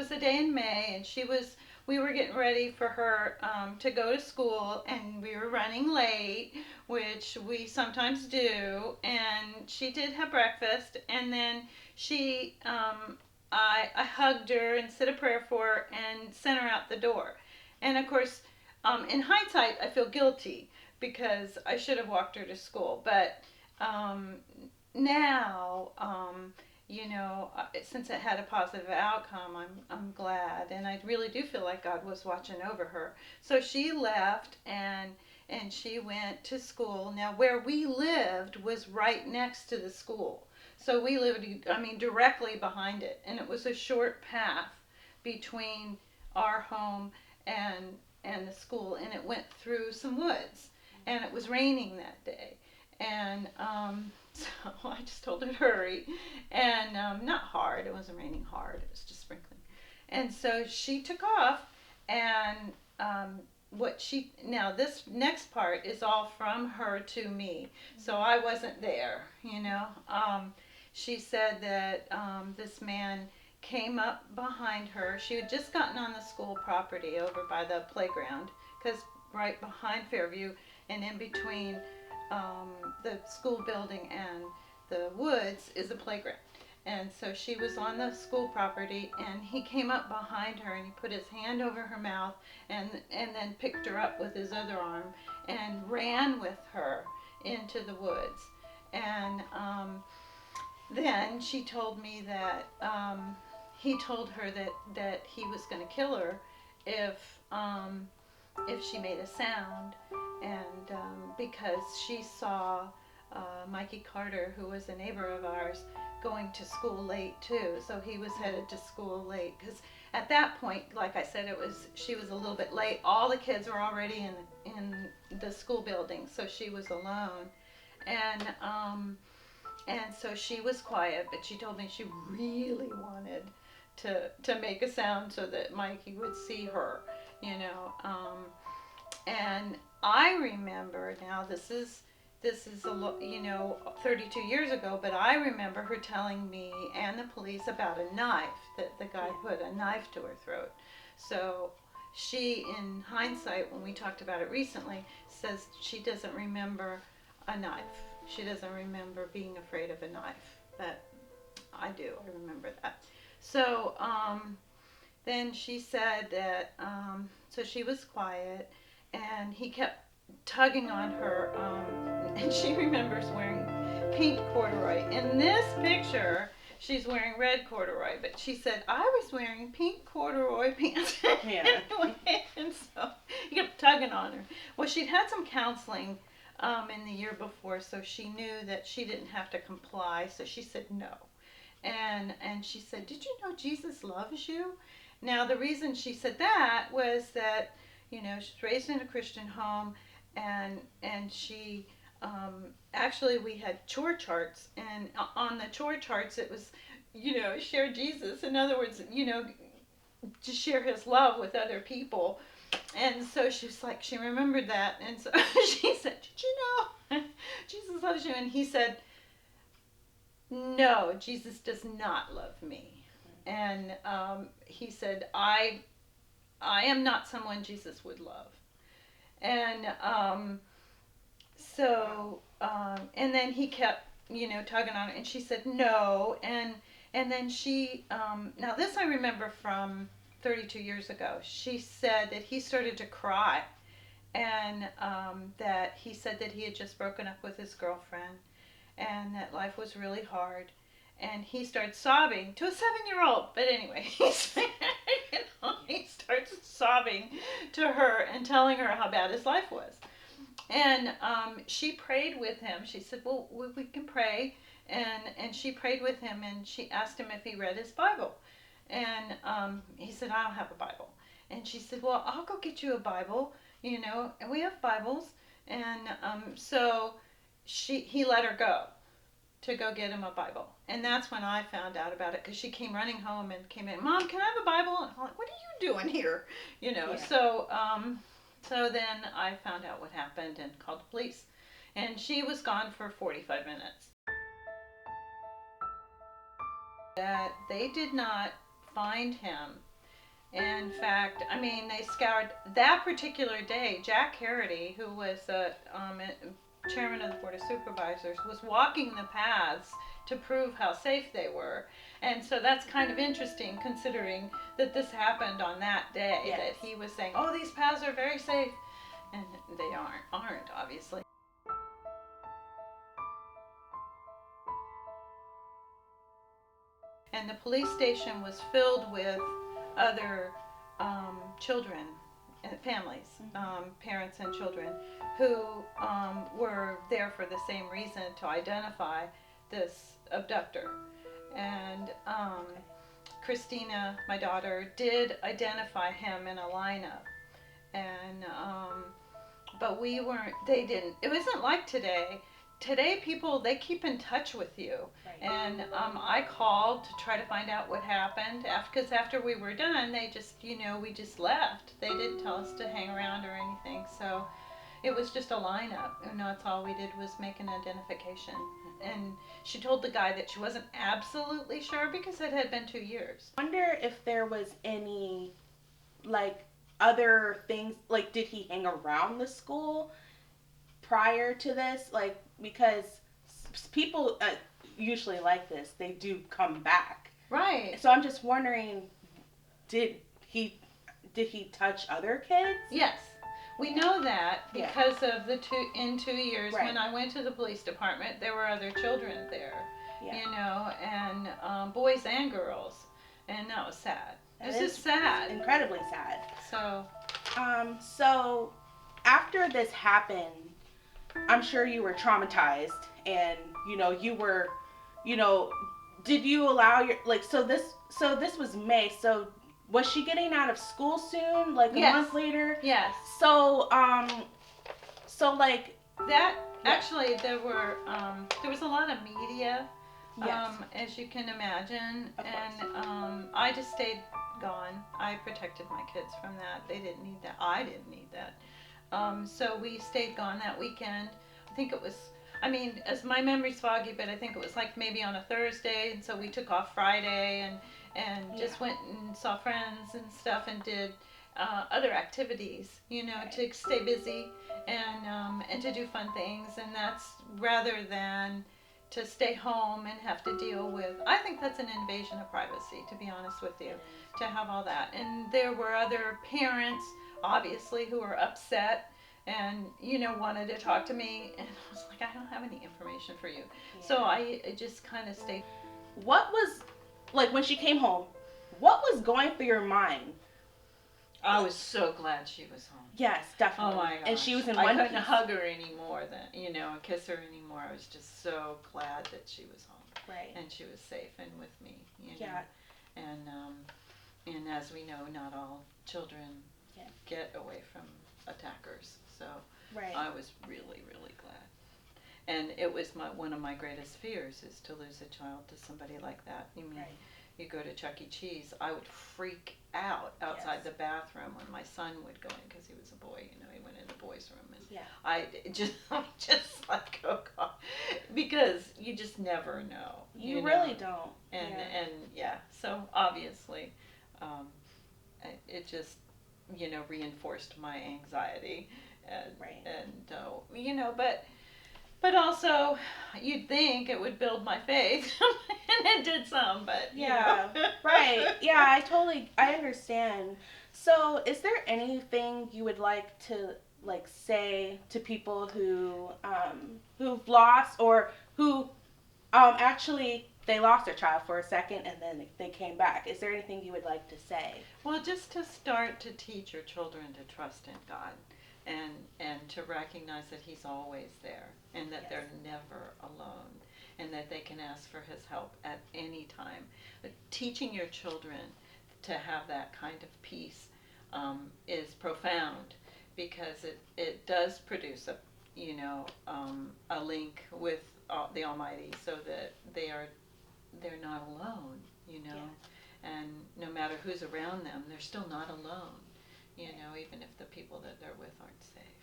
was a day in May, and we were getting ready for her to go to school, and we were running late, which we sometimes do. And she did have breakfast, and then I hugged her and said a prayer for her and sent her out the door. And of course, in hindsight, I feel guilty because I should have walked her to school. But um, now, since it had a positive outcome, I'm glad, and I really do feel like God was watching over her. So she left, and she went to school. Now, where we lived was right next to the school, so we lived, I mean, directly behind it, and it was a short path between our home and the school, and it went through some woods, and it was raining that day, and so I just told her to hurry, and not hard. It wasn't raining hard. It was just sprinkling, and so she took off, and now this next part is all from her to me, so I wasn't there. She said that this man came up behind her. She had just gotten on the school property over by the playground, because right behind Fairview and in between the school building and the woods is a playground. And so she was on the school property, and he came up behind her, and he put his hand over her mouth, and then picked her up with his other arm and ran with her into the woods. And then she told me that he told her that he was going to kill her if she made a sound, and because she saw Mikey Carter, who was a neighbor of ours, going to school late too. So he was headed to school late, because at that point, like I said, she was a little bit late. All the kids were already in the school building, so she was alone, and so she was quiet. But she told me she really wanted to make a sound so that Mikey would see her, and I remember, now this is 32 years ago, but I remember her telling me and the police about a knife, that the guy put a knife to her throat. So she, in hindsight, when we talked about it recently, says she doesn't remember a knife. She doesn't remember being afraid of a knife, but I do. I remember that. So then she said that, so she was quiet, and he kept tugging on her, and she remembers wearing pink corduroy. In this picture, she's wearing red corduroy, but she said, I was wearing pink corduroy pants. Yeah. And so he kept tugging on her. Well, she'd had some counseling in the year before, so she knew that she didn't have to comply, so she said no. And she said, did you know Jesus loves you? Now, the reason she said that was that, she's raised in a Christian home, and she actually, we had chore charts, and on the chore charts it was, share Jesus. In other words, to share his love with other people. And so she was like, she remembered that, and so she said, did you know Jesus loves you? And he said, no, Jesus does not love me. And he said, I am not someone Jesus would love. And and then he kept, tugging on it, and she said no, and then she, now this I remember from 32 years ago. She said that he started to cry, and that he said that he had just broken up with his girlfriend, and that life was really hard, and he started sobbing to a 7-year-old. But anyway, he starts sobbing to her and telling her how bad his life was. And she prayed with him. She said, well, we can pray. And she prayed with him, and she asked him if he read his Bible. And he said, I don't have a Bible. And she said, well, I'll go get you a Bible, and we have Bibles. And so he let her go to go get him a Bible. And that's when I found out about it, because she came running home and came in, Mom, can I have a Bible? And I'm like, what are you doing here? Yeah. So then I found out what happened and called the police. And she was gone for 45 minutes. That they did not find him In fact, I mean, they scoured that particular day. Jack Harity, who was chairman of the Board of Supervisors, was walking the paths to prove how safe they were. And so that's kind of interesting considering that this happened on that day, Yes. that he was saying, oh, these paths are very safe. And they aren't obviously. And the police station was filled with other children, families, parents and children, who were there for the same reason, to identify this abductor. And Christina, my daughter, did identify him in a lineup. And but they didn't. It wasn't like today. Today, people, they keep in touch with you. Right. And I called to try to find out what happened. Because after we were done, they just, we just left. They didn't tell us to hang around or anything. So it was just a lineup. That's all we did was make an identification. And she told the guy that she wasn't absolutely sure because it had been 2 years. I wonder if there was any, other things, did he hang around the school prior to this? Because people usually like this, they do come back. Right. So I'm just wondering, did he touch other kids? Yes. We know that because of in 2 years, right. When I went to the police department, there were other children there, yeah. And boys and girls. And that was sad. This is sad. Incredibly sad. So after this happened, I'm sure you were traumatized, and you were, did you allow your so this was May, so was she getting out of school soon, a month later? Yes. So that actually there was a lot of media, yes. As you can imagine, and I just stayed gone. I protected my kids from that. They didn't need that. I didn't need that. So we stayed gone that weekend. I think it was, as my memory's foggy, but I think it was maybe on a Thursday, and so we took off Friday and just went and saw friends and stuff and did other activities, right. to stay busy and to do fun things, and that's rather than to stay home and have to deal with. I think that's an invasion of privacy, to be honest with you, to have all that. And there were other parents, obviously, who were upset and wanted to talk to me, and I was like, I don't have any information for you. Yeah. So I just kind of stayed. What was when she came home, what was going through your mind? I was so glad she was home. Yes, definitely. Oh my gosh. And she was in one piece. I couldn't hug her anymore and kiss her anymore. I was just so glad that she was home. Right. And she was safe and with me. Yeah. And as we know, not all children get away from attackers. So right. I was really, really glad. And it was one of my greatest fears is to lose a child to somebody like that. Right. You go to Chuck E. Cheese, I would freak out outside the bathroom when my son would go in because he was a boy. He went in the boys' room, and I just like, oh God, because you just never know. You really don't. And so obviously, it just reinforced my anxiety, and right. and but also, you'd think it would build my faith, and it did some, but right. Yeah, I understand. So, is there anything you would like to say to people who've lost, or who actually they lost their child for a second and then they came back? Is there anything you would like to say? Well, just to start to teach your children to trust in God. And to recognize that He's always there, and that they're never alone, and that they can ask for His help at any time. But teaching your children to have that kind of peace is profound, because it does produce a link with the Almighty, so that they're not alone, and no matter who's around them, they're still not alone. Even if the people that they're with aren't safe.